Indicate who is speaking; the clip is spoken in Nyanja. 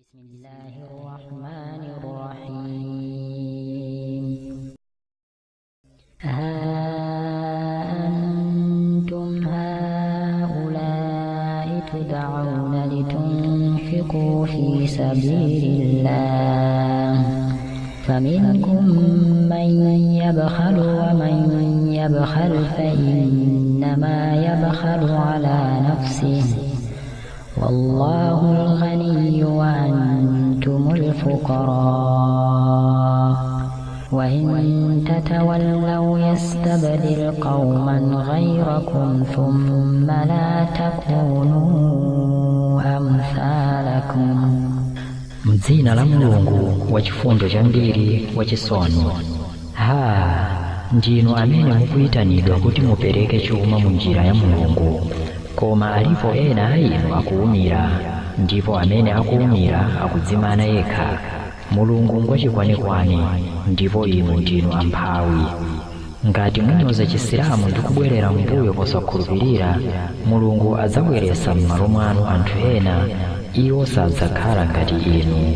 Speaker 1: بسم الله الرحمن الرحيم ها أنتم هؤلاء تدعون لتنفقوا في سبيل الله فمنكم من يبخل ومن يبخل فإنما يبخل على نفسه والله الغني وأنتم الفقراء وإن تتولوا يستبدل قوما غيركم ثم لا تكونوا أمثالكم.
Speaker 2: Mdzina la Mulungu wachifundo chambiri wachisoni. Ndinu amene mukuyitanidwa kuti mupereke chuma mu njira ya Mulungu, koma alipo ena a inu akuwumira, ndipo amene akuwumira akudzimana yekha. Mulungu ngwachikwanekwane, ndipo inu ndinu amphawi. Ngati munyoza Chisilamu ndi kubwerera mbuyo posakhulupirira, Mulungu adzabweretsa m'malo mwanu anthu ena, iwo sadzakhala ngati inu.